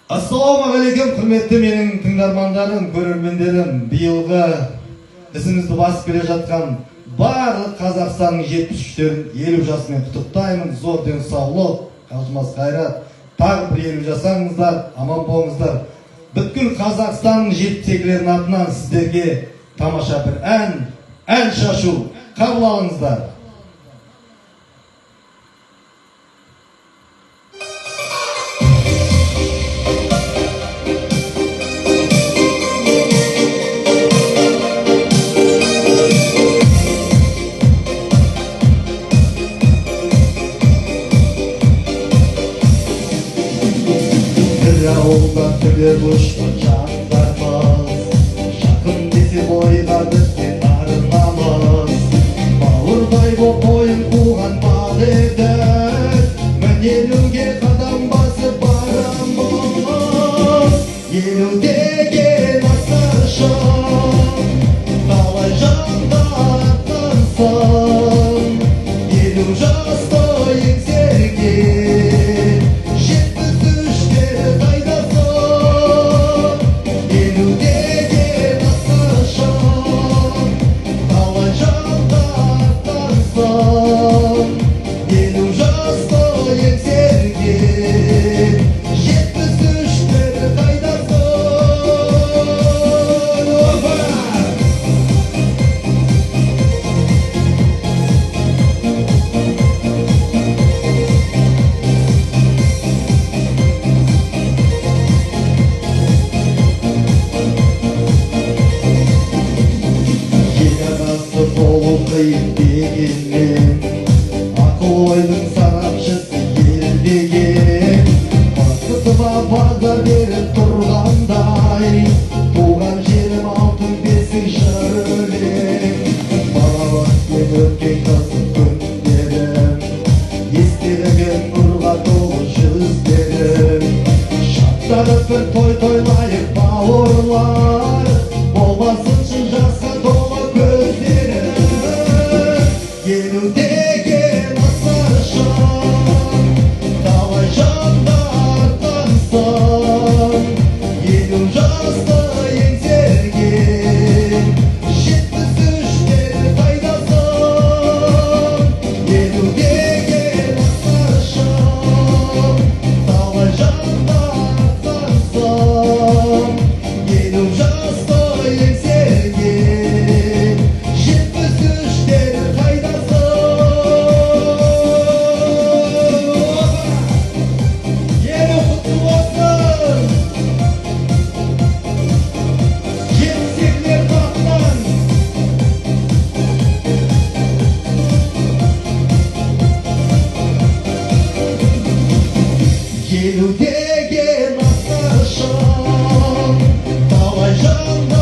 Ассалаумағалейкум, құрметті менің тыңдармандарым, көрермендерім. Биылғы ісімізді басып келе жатқан барлық Қазақстанның 73-терін 50 жасымен құттықтаймын. Зор денсаулық, қажымас қайрат. Тағы бір 50 жасаңыздар, аман болыңыздар. Бүткіл Қазақстанның 72-лерінің атынан сіздерге тамаша бір ән шашу қабыл алыңыздар. Ауылда түлеп ұшты жандармыз, жақын десе бойға бізге арынамыз. Бауырдай боп бойын қуған бал едік, мінелуге қадам басып барамыз. Елу деген асыршы, талай жандардан соң, елу жасты еңсерген дегенмен, ақыл ойдың сарапшысы ел деген. Бақытыма баға беріп тұрғандай, туған жерім алтын бесік жыр өлең. Балалықпен өткен қызық күндерім, естелеген нұрға толы жүздерім. Шаттанып бір той тойлайық бауырлар, болмасыншы жасқа толы көздерім. Елу деген асыршы, талай жандардан соң, елу жасты еңсерген 73-тер қайдасың. Елу деген асыршы, талай жандардан соң, елу жасты еңсерген 73-тер елу деген асыршы, талай жандардан